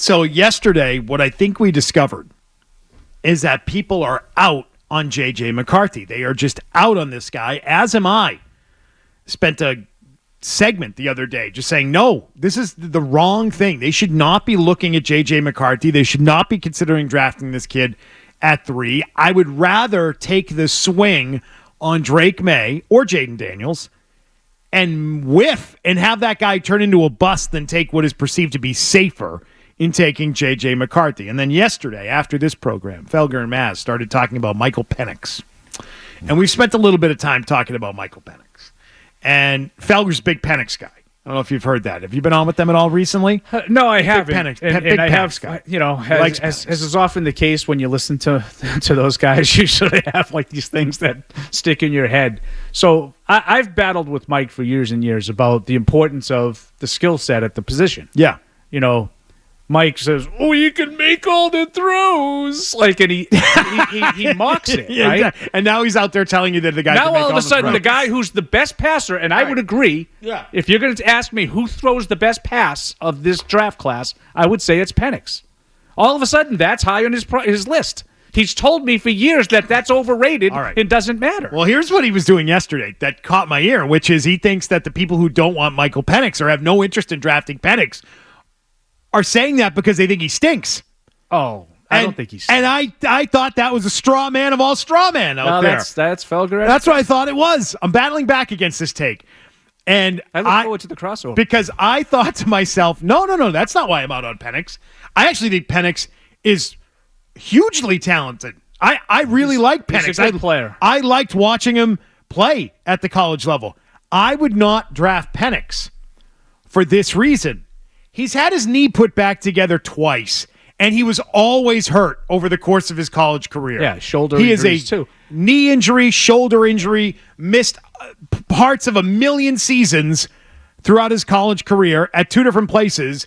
So yesterday, what I think we discovered is that people are out on JJ McCarthy. They are just out on this guy, as am I. Spent a segment the other day just saying, no, this is the wrong thing. They should not be looking at JJ McCarthy. They should not be considering drafting this kid at 3. I would rather take the swing on Drake May or Jaden Daniels and whiff and have that guy turn into a bust than take what is perceived to be safer in taking JJ McCarthy. And then yesterday, after this program, Felger and Maz started talking about Michael Penix. And we've spent a little bit of time talking about Michael Penix. And Felger's a big Penix guy. I don't know if you've heard that. Have you been on with them at all recently? No, I haven't. Penix, and I have, guy. As is often the case when you listen to those guys, usually they have like these things that stick in your head. So I've battled with Mike for years and years about the importance of the skill set at the position. Yeah. Mike says, "Oh, you can make all the throws," and he mocks it, yeah, right? Exactly. And now he's out there telling you that the guy. Now can make all of a sudden, the the guy who's the best passer, and I would agree. Yeah. If you're going to ask me who throws the best pass of this draft class, I would say it's Penix. All of a sudden, that's high on his list. He's told me for years that that's overrated and doesn't matter. Well, here's what he was doing yesterday that caught my ear, which is he thinks that the people who don't want Michael Penix or have no interest in drafting Penix are saying that because they think he stinks. Oh, I don't think he stinks. And I thought that was a straw man of all straw men out there. That's Felger. That's what I thought it was. I'm battling back against this take. And I look forward to the crossover. Because I thought to myself, no, that's not why I'm out on Penix. I actually think Penix is hugely talented. I really like Penix. He's a good player. I liked watching him play at the college level. I would not draft Penix for this reason. He's had his knee put back together twice, and he was always hurt over the course of his college career. Yeah, shoulder injuries too. Knee injury, shoulder injury, missed parts of 1 million seasons throughout his college career at 2 different places,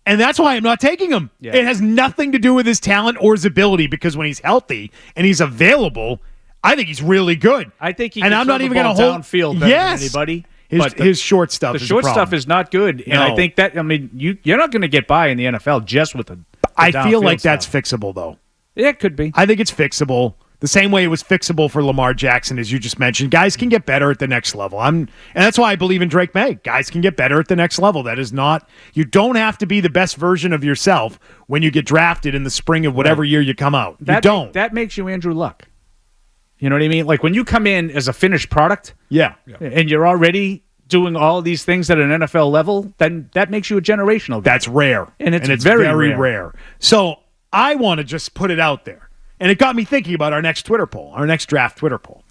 and that's why I'm not taking him. Yeah. It has nothing to do with his talent or his ability, because when he's healthy and he's available, I think he's really good. I think he and can I'm throw not the even ball going to hold downfield better than anybody. His short stuff. The short stuff is not good, and I think that you're not going to get by in the NFL just with the I feel like stuff. that's fixable, though. Yeah, it could be. I think it's fixable. The same way it was fixable for Lamar Jackson, as you just mentioned. Guys can get better at the next level. And that's why I believe in Drake May. Guys can get better at the next level. That is not, you don't have to be the best version of yourself when you get drafted in the spring of whatever year you come out. You don't. That makes you Andrew Luck. You know what I mean? Like when you come in as a finished product, and you're already doing all these things at an NFL level, then that makes you a generational guy. That's rare. And it's very rare. So I want to just put it out there. And it got me thinking about our next Twitter poll, our next draft Twitter poll.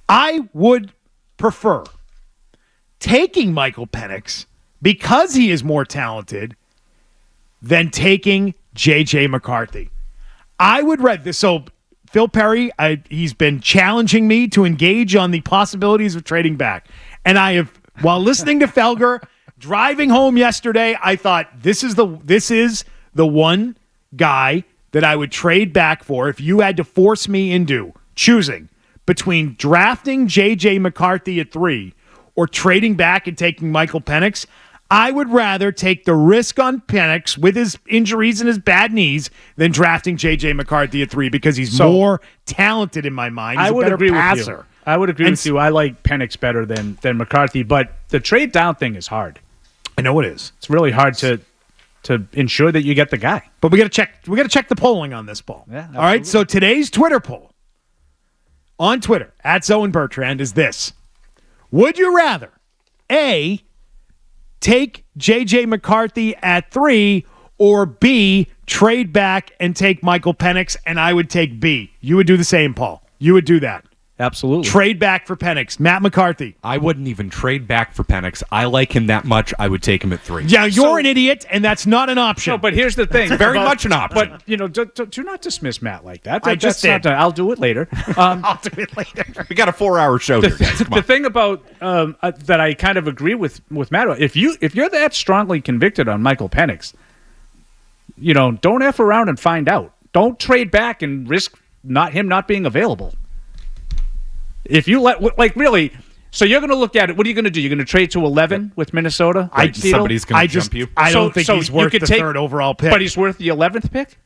I would prefer taking Michael Penix because he is more talented than taking JJ McCarthy. I would read this. So Phil Perry, he's been challenging me to engage on the possibilities of trading back. And I have, while listening to Felger, driving home yesterday, I thought this is the one guy that I would trade back for if you had to force me into choosing between drafting JJ McCarthy at 3 or trading back and taking Michael Penix. I would rather take the risk on Penix with his injuries and his bad knees than drafting JJ McCarthy at 3 because he's more talented in my mind. He's a better passer. I would agree with you. I like Penix better than McCarthy, but the trade down thing is hard. I know it is. It's really hard to ensure that you get the guy. But we got to check the polling on this poll. Yeah, all right, so today's Twitter poll on Twitter at Zoe Bertrand is this. Would you rather A, take JJ McCarthy at 3, or B, trade back and take Michael Penix? And I would take B. You would do the same, Paul. You would do that. Absolutely. Trade back for Penix. Matt McCarthy. I wouldn't even trade back for Penix. I like him that much. I would take him at 3. Yeah, you're an idiot, and that's not an option. No, but here's the thing. Very much an option. But, do not dismiss Matt like that. I just did. I'll do it later. I'll do it later. We got a 4-hour show here, guys. The thing about that I kind of agree with Matt, if you're that strongly convicted on Michael Penix, don't F around and find out. Don't trade back and risk him not being available. If you really, So you're going to look at it. What are you going to do? You're going to trade to 11 with Minnesota? Somebody's going to jump you. I don't think he's worth the third overall pick. But he's worth the 11th pick?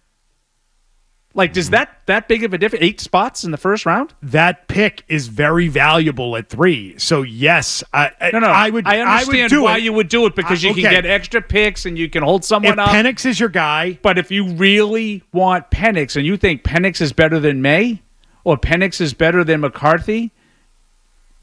Like, does that big of a difference? 8 spots in the first round? That pick is very valuable at 3. So yes, I understand why you would do it because you can get extra picks and you can hold someone up. Penix is your guy. But if you really want Penix and you think Penix is better than May or Penix is better than McCarthy,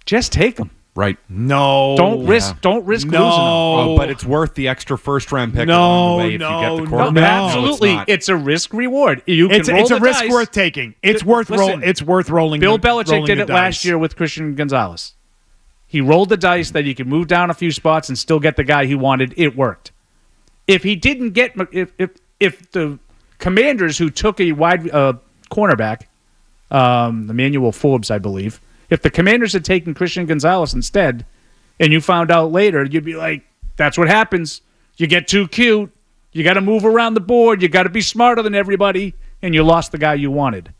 just take him. Right. No. Don't risk losing them. Oh, but it's worth the extra first-round pick along the way if you get the quarterback. Absolutely. It's a risk-reward. It's a risk worth taking. It's worth rolling. Bill Belichick did it last year with Christian Gonzalez. He rolled the dice that he could move down a few spots and still get the guy he wanted. It worked. If he didn't get if the Commanders who took a wide cornerback, Emmanuel Forbes, I believe, if the Commanders had taken Christian Gonzalez instead, and you found out later, you'd be like, that's what happens. You get too cute. You got to move around the board. You got to be smarter than everybody, and you lost the guy you wanted.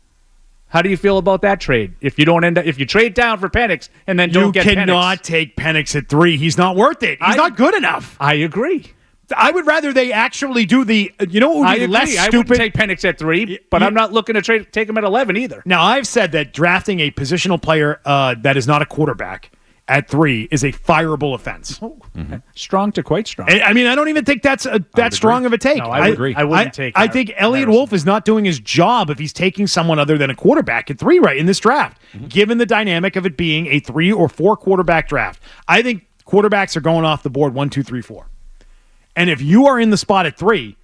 How do you feel about that trade? If you trade down for Penix and then don't get Penix. You cannot take Penix at 3. He's not worth it. He's not good enough. I agree. I would rather they actually do the. You know what would be less stupid? I wouldn't take Penix at 3, but I'm not looking to take him at 11 either. Now, I've said that drafting a positional player that is not a quarterback at 3 is a fireable offense. Mm-hmm. Strong to quite strong. I mean, I don't even think that's that strong of a take. No, I would agree. I wouldn't take. I think Elliott Wolf is not doing his job if he's taking someone other than a quarterback at 3 right in this draft, given the dynamic of it being a 3 or 4 quarterback draft. I think quarterbacks are going off the board 1, 2, 3, 4. And if you are in the spot at 3,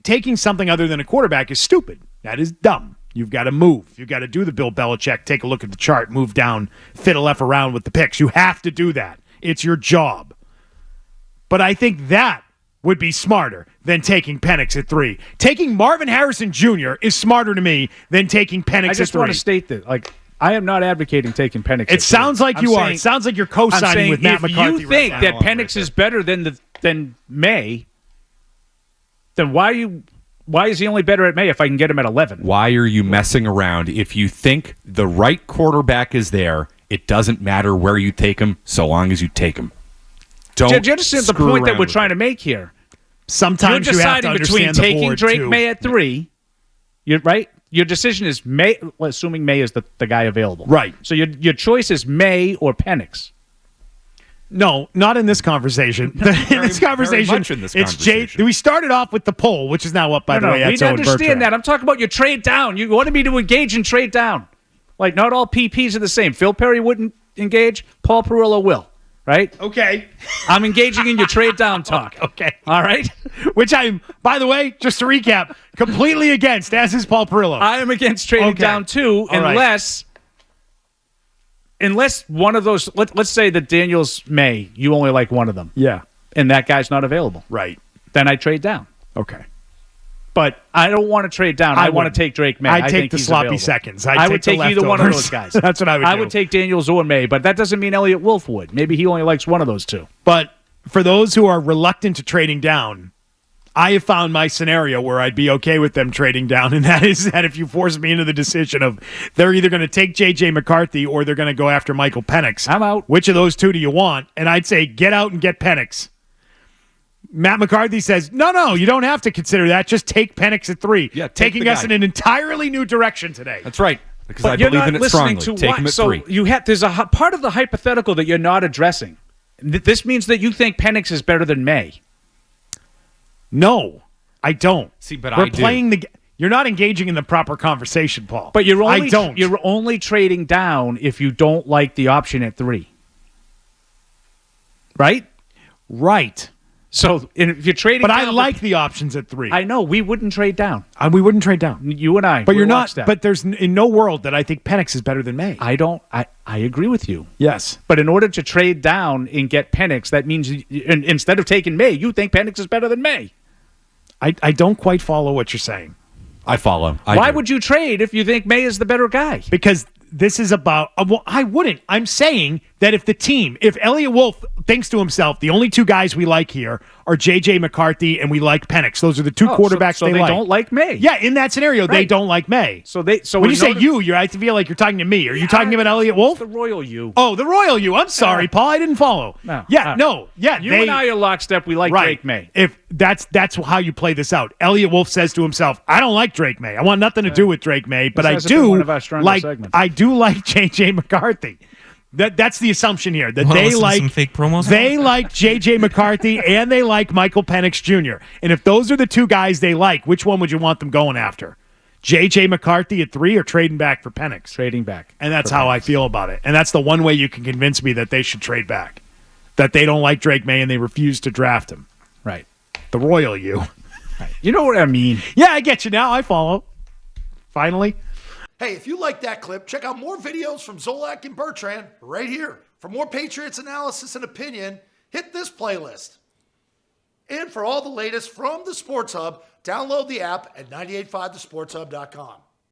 taking something other than a quarterback is stupid. That is dumb. You've got to move. You've got to do the Bill Belichick, take a look at the chart, move down, fiddle F around with the picks. You have to do that. It's your job. But I think that would be smarter than taking Penix at 3. Taking Marvin Harrison Jr. is smarter to me than taking Penix at 3. I just want to state that, I am not advocating taking Penix. It sounds like you are. It sounds like you're co-signing with Matt McCarthy. If you think that Penix is better than May, then why is he only better at May if I can get him at 11? Why are you messing around? If you think the right quarterback is there, it doesn't matter where you take him, so long as you take him. Do you understand the point that we're trying to make here? Sometimes you're you have to deciding between taking Drake too. May at 3. You're right. Your decision is May, assuming May is the guy available. Right. So your choice is May or Penix. No, not in this conversation. In this conversation, it's Jay. We started off with the poll, which is now up, by the way. We understand that. I'm talking about your trade down. You wanted me to engage in trade down. Like, not all PPs are the same. Phil Perry wouldn't engage. Paul Perillo will. Right? Okay. I'm engaging in your trade down talk. Okay. All right? Which I'm, by the way, just to recap, completely against, as is Paul Perillo. I am against trading down too, unless one of those, let's say that Daniels May, you only like one of them. Yeah. And that guy's not available. Right. Then I trade down. Okay. But I don't want to trade down. I want to take Drake May. I'd take the sloppy available. Seconds. I would take either one of those guys. That's what I would do. I would take Daniels or May, but that doesn't mean Elliott Wolf would. Maybe he only likes one of those two. But for those who are reluctant to trading down, I have found my scenario where I'd be okay with them trading down, and that is that if you force me into the decision of they're either going to take JJ McCarthy or they're going to go after Michael Penix. I'm out. Which of those two do you want? And I'd say get out and get Penix. Matt McCarthy says, no, you don't have to consider that. Just take Penix at 3. Yeah, taking us in an entirely new direction today. That's right. Because I believe in it strongly. Take him at 3. There's a part of the hypothetical that you're not addressing. This means that you think Penix is better than May. No, I don't. See, but we're playing you're not engaging in the proper conversation, Paul. But you're only trading down if you don't like the option at 3. Right? Right. So if you're trading but down... I like the options at 3. I know. We wouldn't trade down. We wouldn't trade down. You and I. But you're not... But there's in no world that I think Penix is better than May. I don't... I agree with you. Yes. But in order to trade down and get Penix, that means instead of taking May, you think Penix is better than May. I don't quite follow what you're saying. I follow. Why would you trade if you think May is the better guy? Because this is about... I wouldn't. I'm saying that if Elliott Wolf thinks to himself, the only two guys we like here are JJ McCarthy and we like Penix. Those are the two quarterbacks so they they like. don't like May. Yeah, in that scenario, they don't like May. So when you say I feel like you're talking to me. Are you talking about Elliott Wolf? The royal you. Oh, the royal you. I'm sorry, Paul. I didn't follow. No. You and I are lockstep. We like Drake May. If that's how you play this out. Elliott Wolf says to himself, I don't like Drake May. I want nothing to do with Drake May, but I do one of our strongest segments. I do like JJ McCarthy. That's the assumption here that Wanna they listen to like some fake promos? They like JJ McCarthy and they like Michael Penix Jr. And if those are the two guys they like, which one would you want them going after? JJ McCarthy at 3 or trading back for Penix? Trading back. And that's how I feel about it. And that's the one way you can convince me that they should trade back. That they don't like Drake May and they refuse to draft him. Right. The royal you. Right. You know what I mean? Yeah, I get you now. I follow. Finally. Hey, if you like that clip, check out more videos from Zolak and Bertrand right here. For more Patriots analysis and opinion, hit this playlist. And for all the latest from the Sports Hub, download the app at 985thesportshub.com.